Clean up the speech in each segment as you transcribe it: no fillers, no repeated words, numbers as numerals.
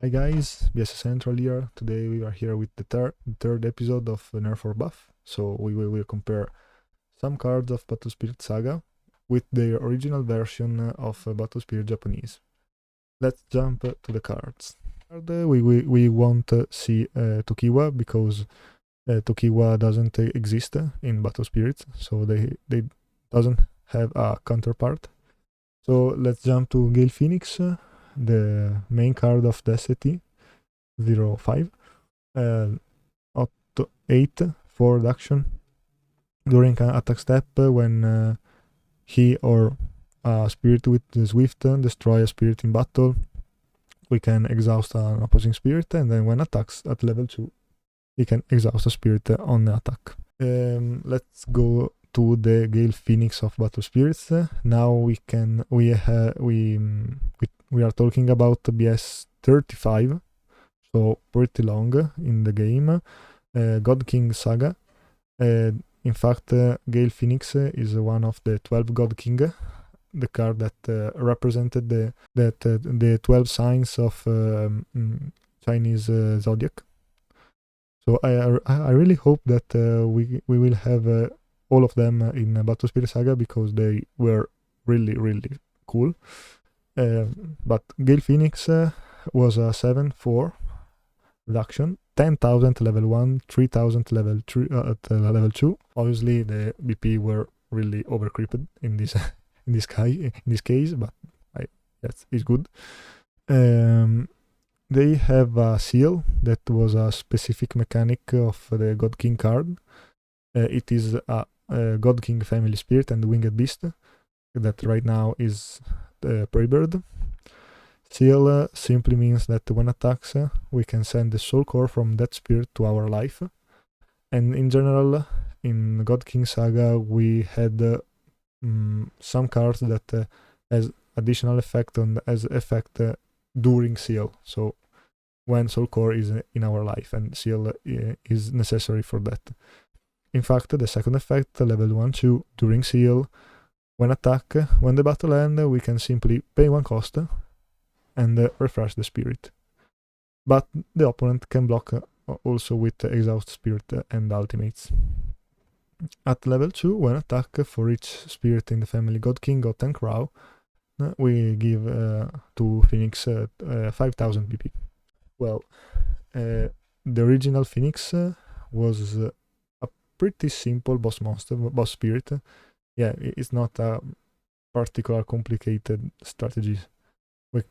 Hi guys, BS Central here. Today we are here with the third episode of NERF or Buff. So we will compare some cards of Battle Spirit Saga with their original version of Battle Spirit Japanese. Let's jump to the cards. We won't see Tokiwa because Tokiwa doesn't exist in Battle Spirits, so they doesn't have a counterpart. So let's jump to Gale Phoenix, the main card of the SAT 05. 8 for reduction during an attack step when he or a spirit with the Swift destroy a spirit in battle. We can exhaust an opposing spirit, and then when attacks at level 2, he can exhaust a spirit on the attack. Let's go to the Gale Phoenix of Battle Spirits. Now we are talking about BS 35, so pretty long in the game. God King Saga. In fact, Gale Phoenix is one of the 12 God King, the card that represented the 12 signs of Chinese Zodiac. So I really hope that we will have all of them in Battle Spirit Saga because they were really cool. But Gale Phoenix was a 7/4 reduction, 10,000 level 1, 3,000 level 3 at level 2. Obviously the BP were really overcreeped in this in this case, but it's good. They have a seal that was a specific mechanic of the God King card. It is a God King family spirit and winged beast that right now is the Prey Bird. Seal simply means that when attacks, we can send the soul core from that spirit to our life. And in general, in God King Saga, we had some cards that has additional effect as effect during seal. So when soul core is in our life, and seal is necessary for that. In fact, the second effect, level 1/2, during seal, when attack, when the battle ends, we can simply pay 1 cost and refresh the spirit. But the opponent can block also with exhaust spirit and ultimates. At level 2, when attack, for each spirit in the family God King, God and Crow, we give to Phoenix 5,000 BP. Well, the original Phoenix was a pretty simple boss spirit. Yeah, it's not a particular complicated strategy.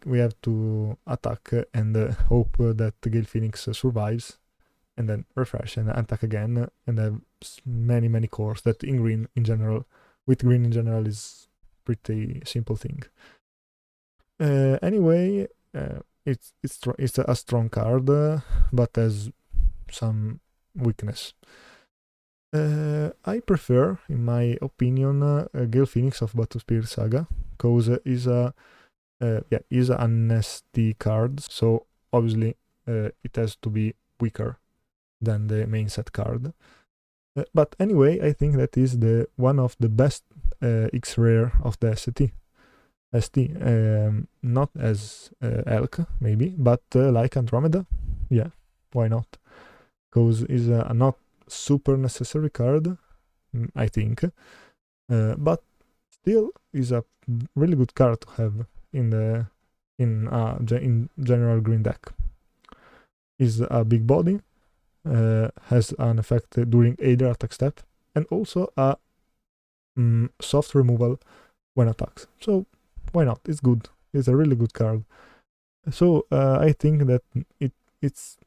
We have to attack and hope that Gale Phoenix survives, and then refresh and attack again, and have many cores that with green in general is pretty simple thing. Anyway, it's a strong card, but has some weakness. I prefer, in my opinion, Gale Phoenix of Battle Spirit Saga, because is a nasty card, so obviously it has to be weaker than the main set card. But anyway, I think that is the one of the best X-Rare of the ST. Not as Elk, maybe, but like Andromeda. Yeah, why not? Because it's a not super necessary card, I think, but still is a really good card to have in general green deck. Is a big body, has an effect during either attack step, and also a soft removal when attacks. So why not? It's good. It's a really good card. So I think that it's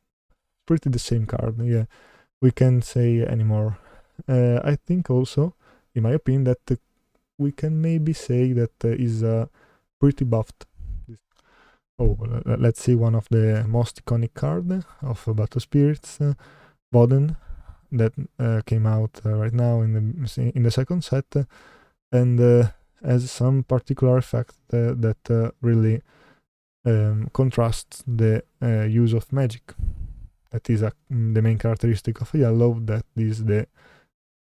pretty the same card. Yeah, we can't say anymore. I think also, in my opinion, that we can maybe say that is pretty buffed. Oh, let's see one of the most iconic card of Battle Spirits, Woden, that came out right now in the second set, and has some particular effect that really contrasts the use of magic. That is the main characteristic of yellow, that is the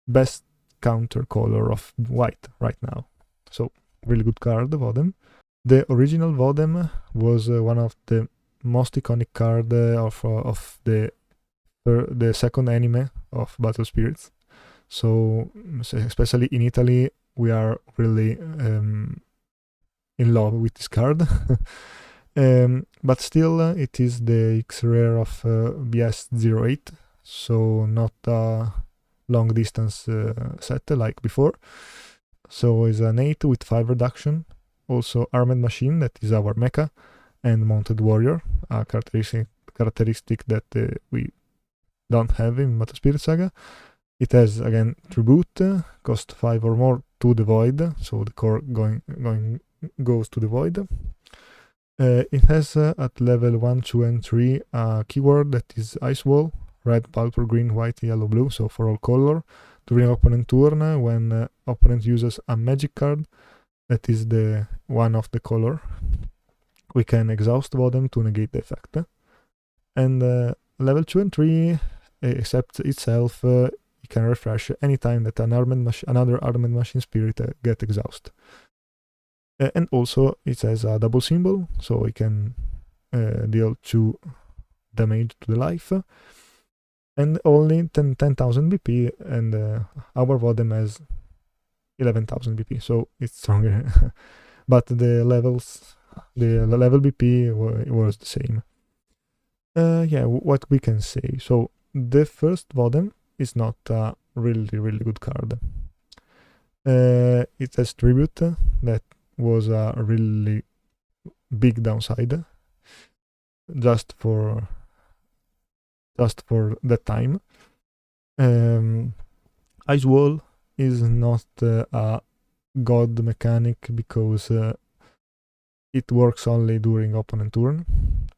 best counter color of white right now. So, really good card, Woden. The original Woden was one of the most iconic card of the second anime of Battle Spirits. So especially in Italy, we are really in love with this card. But still, it is the X-Rare of BS08, so not a long distance set like before. So it's an 8 with 5 reduction. Also Armed Machine, that is our mecha, and Mounted Warrior, a characteristic that we don't have in Battle Spirit Saga. It has again Tribute, cost 5 or more to the Void, so the core goes to the Void. It has at level 1, 2, and 3 a keyword that is Ice Wall, red, purple, green, white, yellow, blue, so for all color. During opponent turn, when opponent uses a magic card that is the one of the color, we can exhaust Woden to negate the effect. And level 2 and 3, except itself, it can refresh anytime that another armed machine spirit get exhaust. And also it has a double symbol, so it can deal 2 damage to the life. And only 10,000 BP, and our Woden has 11,000 BP, so it's stronger. But the level BP was the same. Yeah, what we can say. So the first Woden is not a really good card. It has Tribute, that was a really big downside, just for that time. Ice Wall is not a god mechanic because it works only during opponent turn,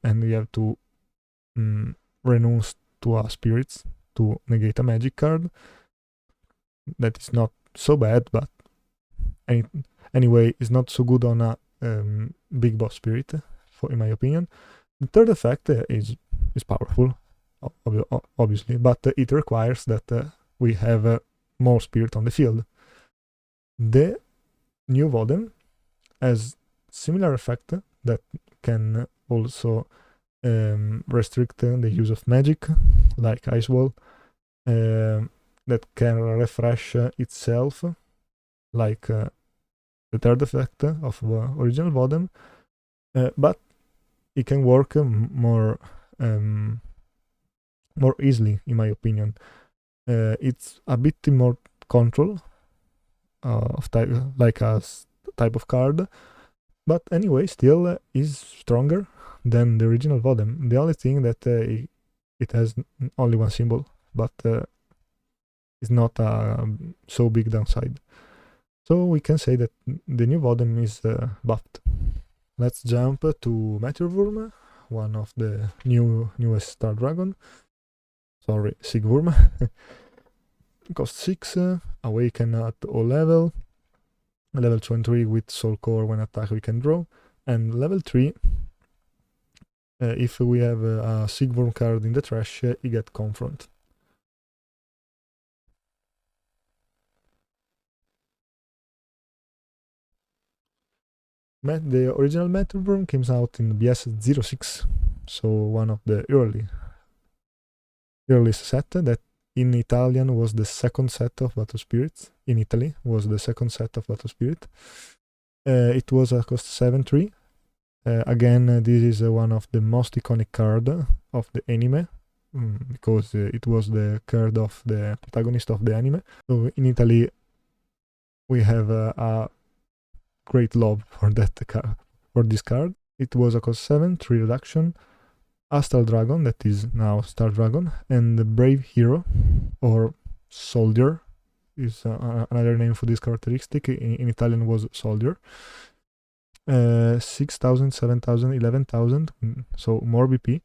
and we have to renounce to a spirits to negate a magic card. That is not so bad, but anyway, it's not so good on a big boss spirit, in my opinion. The third effect is powerful, obviously, but it requires that we have more spirit on the field. The new Woden has similar effect that can also restrict the use of magic, like Ice Wall, that can refresh itself, like the third effect of original Woden, but it can work more easily, in my opinion. It's a bit more control of type, like a type of card, but anyway, still is stronger than the original Woden. The only thing that it has only one symbol, but it's not a so big downside. So we can say that the new Woden is buffed. Let's jump to Meteor, one of the newest Star Dragon. Sorry, Siegwurm. Cost 6, awaken at all level 2 and 3 with Soul Core. When attack we can draw, and level 3, if we have a Siegwurm card in the trash, you get Confront. The original Meteor came out in BS06, so one of the earliest set that in Italian was the second set of Battle Spirits. In Italy was the second set of Battle Spirit. It was a cost 7/3. Again, this is one of the most iconic card of the anime, because it was the card of the protagonist of the anime. So in Italy, we have a great love for this card. It was a cost 7, 3 reduction. Astral Dragon, that is now Star Dragon, and the Brave Hero, or Soldier, is another name for this characteristic. In Italian was Soldier. 6,000, 7,000, 11,000, so more BP.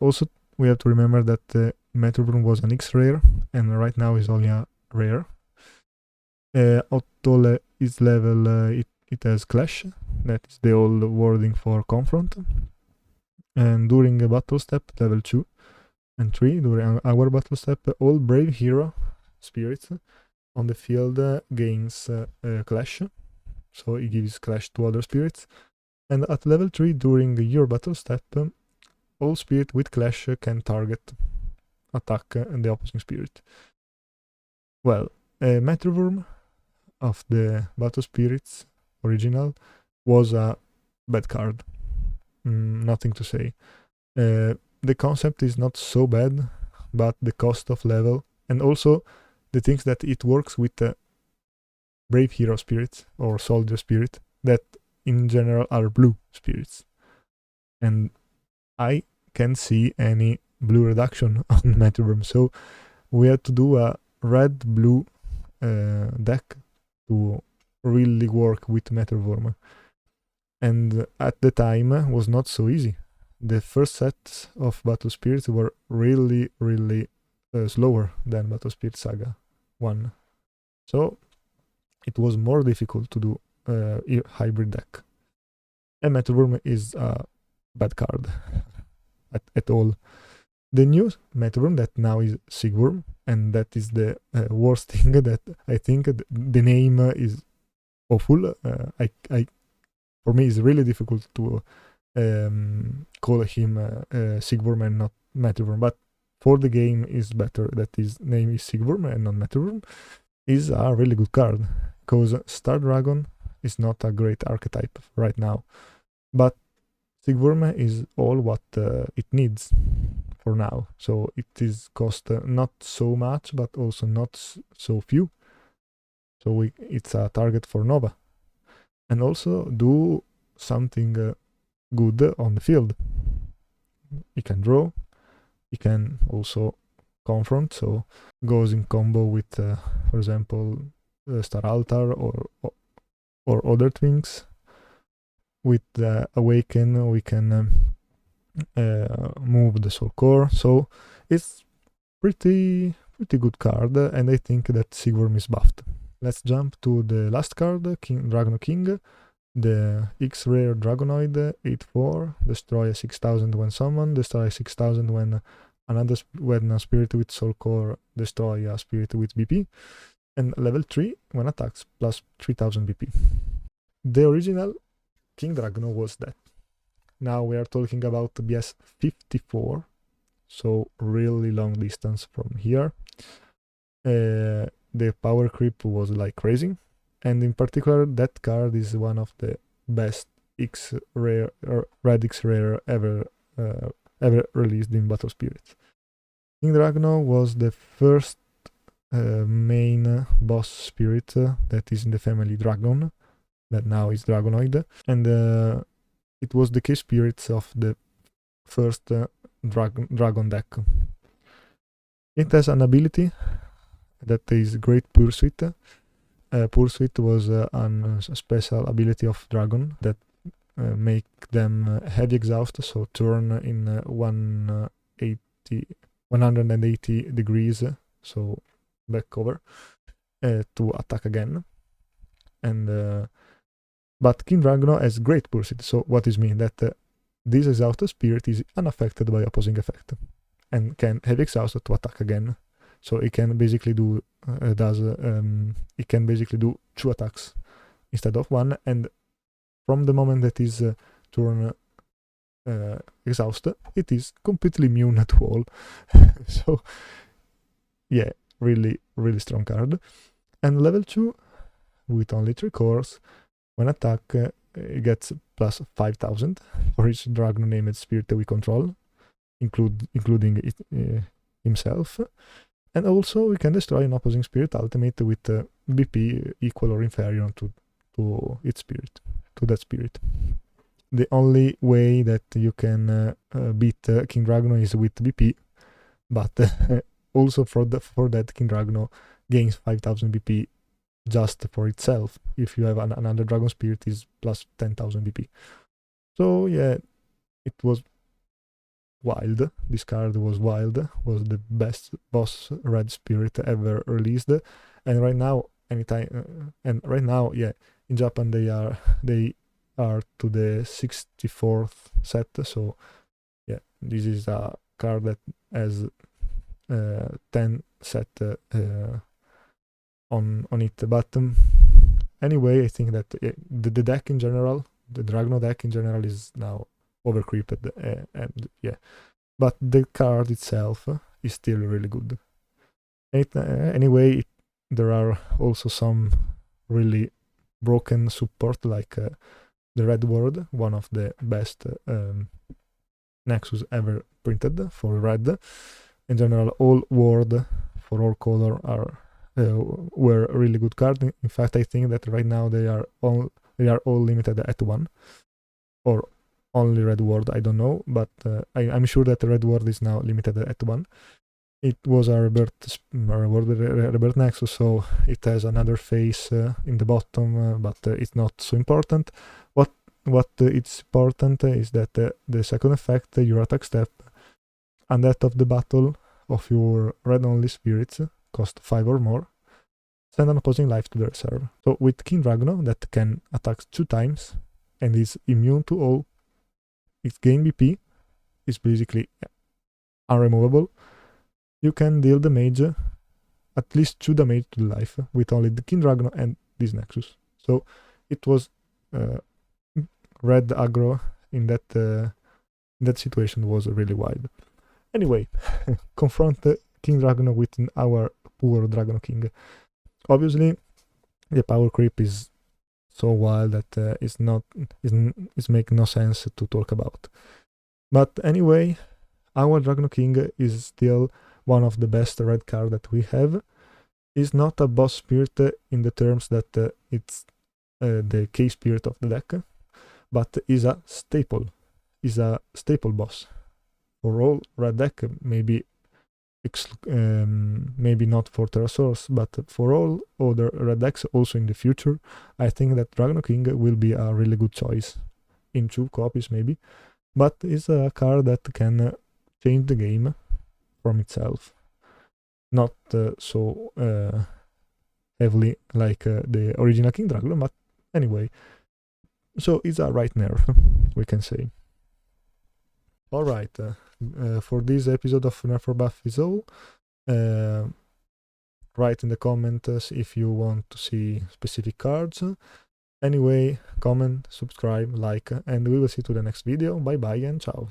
Also, we have to remember that Meteor was an X-Rare, and right now is only a rare. Auto is level, it has Clash, that is the old wording for Confront. And during a battle step, level 2 and 3, during our battle step, all Brave Hero spirits on the field gains Clash, so it gives Clash to other spirits. And at level 3, during your battle step, all spirit with clash can target attack the opposing spirit. Well, Meteor of the Battle Spirits original was a bad card. Nothing to say. The concept is not so bad, but the cost of level and also the things that it works with Brave Hero spirits or Soldier spirit that in general are blue spirits. And I can't see any blue reduction on Meteor, so we had to do a red-blue deck to really work with Meteor. And at the time was not so easy. The first sets of Battle Spirits were really slower than Battle Spirit Saga 1. So it was more difficult to do a hybrid deck. And Meteor is a bad card at all. The new Meteor that now is Siegwurm, and that is the worst thing that I think the name is awful. For me, it's really difficult to call him Siegwurm and not Meteor, but for the game is better that his name is Siegwurm and not Meteor. Is a really good card because Star Dragon is not a great archetype right now, but Siegwurm is all what it needs for now. So it is cost not so much, but also not so few. So it's a target for Nova, and also do something good on the field. He can draw. He can also confront. So goes in combo with, for example, Star Altar or other things. With the Awaken, we can move the Soul Core. So it's pretty good card, and I think that Siegwurm is buffed. Let's jump to the last card, Dragno King, the X-Rare Dragonoid, 8/4, destroy 6000 when summoned, destroy 6000 when a spirit with Soul Core destroy a spirit with BP, and level 3 when attacks plus 3000 BP. The original King Dragno was that. Now we are talking about BS 54, so really long distance from here. The power creep was like crazy, and in particular that card is one of the best X-Rare or Red X-Rare ever released in Battle Spirits. King Dragno was the first main boss spirit that is in the family Dragon, that now is Dragonoid, and it was the key spirits of the first Dragon deck. It has an ability that is Great Pursuit. Pursuit was a special ability of Dragon that make them heavy exhaust, so turn in 180 degrees, so back cover, to attack again. And but King Dragno has Great Pursuit, so what is mean that this exhausted spirit is unaffected by opposing effect and can heavy exhaust to attack again. So it can basically do it can basically do 2 attacks instead of 1, and from the moment that is turn exhausted, it is completely immune to all. So yeah, really strong card. And level 2 with only 3 cores, when attack it gets plus 5000 for each Dragno named spirit we control, including himself. And also we can destroy an opposing spirit ultimate with BP equal or inferior to its spirit, to that spirit. The only way that you can beat King Dragno is with BP, but also for that King Dragno gains 5000 BP just for itself. If you have another Dragon Spirit is plus 10,000 BP. So yeah, it was wild. This card was wild. Was the best boss red spirit ever released. And right now, yeah, in Japan they are to the 64th set. So yeah, this is a card that has 10 set on it. But anyway, I think that the deck in general, the Dragno deck in general, is now overcreeped, and yeah. But the card itself is still really good. Anyway, there are also some really broken support, like the Red Word, one of the best Nexus ever printed for red. In general, all word for all color are were really good cards. In fact, I think that right now they are all limited at 1, or only Red Word, I don't know, but I'm sure that the Red Word is now limited at 1. It was a rebirth Nexus, so it has another face in the bottom, but it's not so important. What it's important is that the second effect, your attack step, and that of the battle of your red-only spirits cost 5 or more, send an opposing life to the reserve. So with King Dragno, that can attack 2 times and is immune to all, its gain BP is basically unremovable. You can deal damage, at least 2 damage to the life, with only the King Dragno and this Nexus. So it was red aggro in that situation was really wide. Anyway, confront King Dragno with our poor Dragno King. Obviously, the power creep is so wild that it's make no sense to talk about. But anyway, our Dragno King is still one of the best red card that we have. Is not a boss spirit in the terms that it's the K spirit of the deck, but is a staple boss for all red deck. Maybe not for Terrasource, but for all other red decks also in the future. I think that Dragno King will be a really good choice in 2 copies maybe, but is a card that can change the game from itself, not so heavily like the original King Dragno, but anyway. So it's a right nerf, we can say. Alright, for this episode of Nerf or Buff is all. Write in the comments if you want to see specific cards. Anyway, comment, subscribe, like, and we will see you to the next video. Bye bye and ciao.